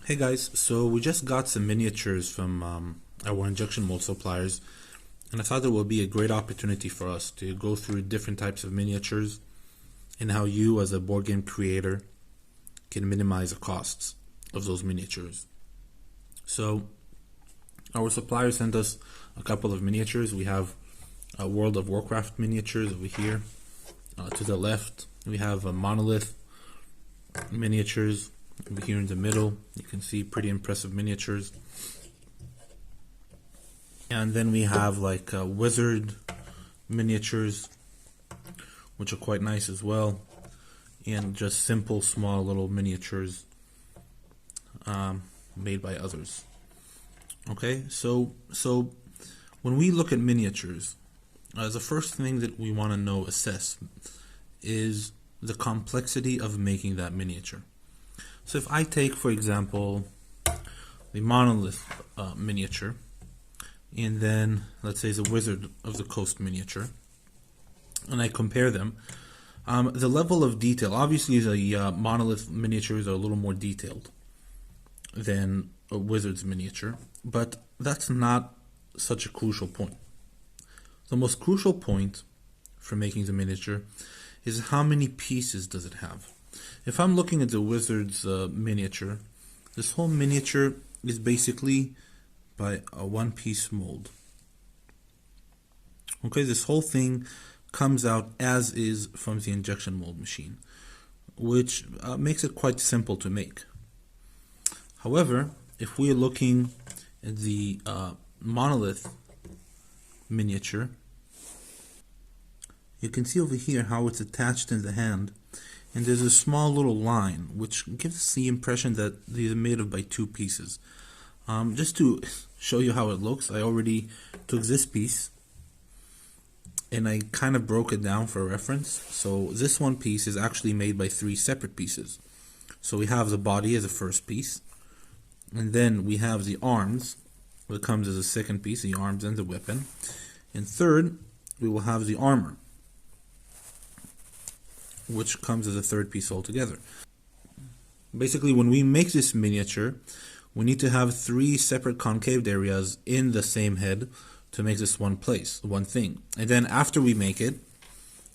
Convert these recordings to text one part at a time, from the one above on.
Hey guys, so we just got some miniatures from our injection mold suppliers, and I thought it would be a great opportunity for us to go through different types of miniatures and how you as a board game creator can minimize the costs of those miniatures. So our supplier sent us a couple of miniatures. We have a World of Warcraft miniatures over here. To the left we have a Monolith miniatures. Over here in the middle you can see pretty impressive miniatures, and then we have like wizard miniatures, which are quite nice as well, and just simple small little miniatures made by others. Okay, so when we look at miniatures, the first thing that we want to assess is the complexity of making that miniature. So if I take, for example, the Monolith miniature, and then let's say the Wizard of the Coast miniature, and I compare them, the level of detail, obviously the Monolith miniatures are a little more detailed than a Wizard's miniature, but that's not such a crucial point. The most crucial point for making the miniature is how many pieces does it have. If I'm looking at the Wizard's miniature, this whole miniature is basically by a one-piece mold. Okay, this whole thing comes out as is from the injection mold machine, which makes it quite simple to make. However, if we're looking at the Monolith miniature, you can see over here how it's attached in the hand, and there's a small little line which gives the impression that these are made of by two pieces. Just to show you how it looks, I already took this piece and I kind of broke it down for reference. So this one piece is actually made by three separate pieces. So we have the body as a first piece, and then we have the arms that comes as a second piece, the arms and the weapon, and third we will have the armor, which comes as a third piece altogether. Basically, when we make this miniature, we need to have three separate concave areas in the same head to make this one thing. And then after we make it,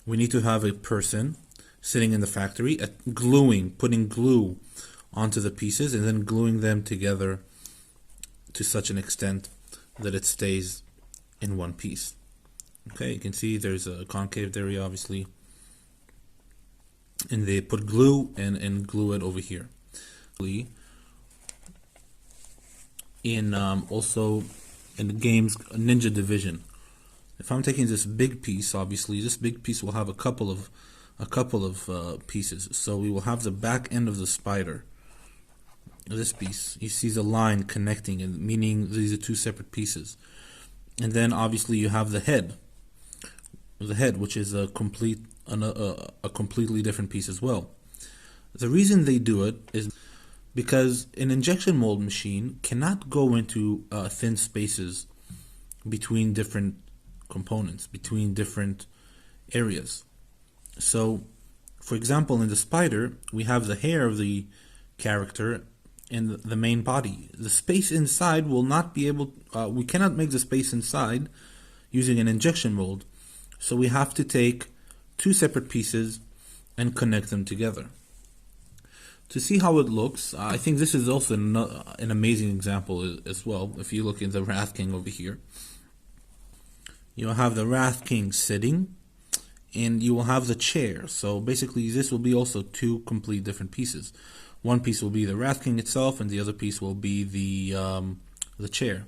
we need to have a person sitting in the factory putting glue onto the pieces and then gluing them together to such an extent that it stays in one piece. Okay, you can see there's a concave area obviously, and they put glue and glue it over here. Also in the games Ninja Division, if I'm taking this big piece, obviously this big piece will have a couple of pieces. So we will have the back end of the spider. This piece, you see the line connecting, and meaning these are two separate pieces. And then obviously you have the head, which is a completely different piece as well. The reason they do it is because an injection mold machine cannot go into thin spaces between different components, between different areas. So, for example, in the spider, we have the hair of the character and the main body. The space inside will not be able, we cannot make the space inside using an injection mold. So we have to take two separate pieces and connect them together. To see how it looks, I think this is also an amazing example as well. If you look at the Wrath King over here, you'll have the Wrath King sitting, and you will have the chair. So basically this will be also two complete different pieces. One piece will be the Wrath King itself, and the other piece will be the chair.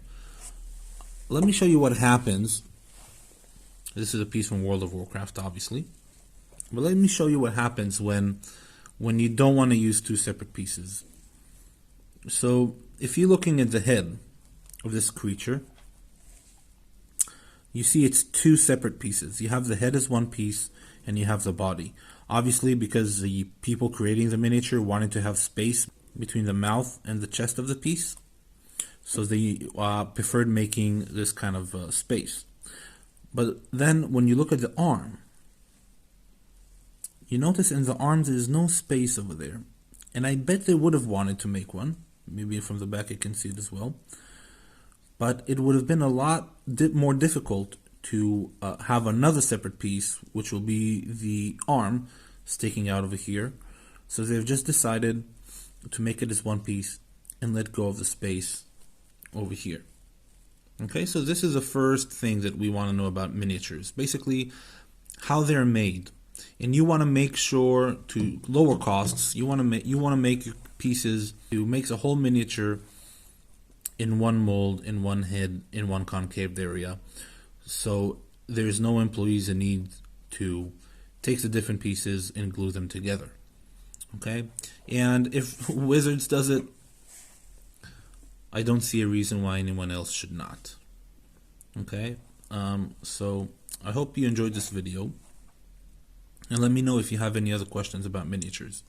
Let me show you what happens. This is a piece from World of Warcraft, obviously. But let me show you what happens when you don't want to use two separate pieces. So if you're looking at the head of this creature, you see it's two separate pieces. You have the head as one piece, and you have the body. Obviously, because the people creating the miniature wanted to have space between the mouth and the chest of the piece, so they preferred making this kind of space. But then when you look at the arm, you notice in the arms there's no space over there. And I bet they would have wanted to make one, Maybe from the back you can see it as well. But it would have been a lot more difficult to have another separate piece, which will be the arm sticking out over here. So they've just decided to make it as one piece and let go of the space over here. Okay, so this is the first thing that we want to know about miniatures. Basically, how they're made. And you want to make sure to lower costs. You want to make your pieces to make a whole miniature in one mold, in one head, in one concave area. So there's no employees that need to take the different pieces and glue them together. Okay, and if Wizards does it, I don't see a reason why anyone else should not. Okay, so I hope you enjoyed this video, and let me know if you have any other questions about miniatures.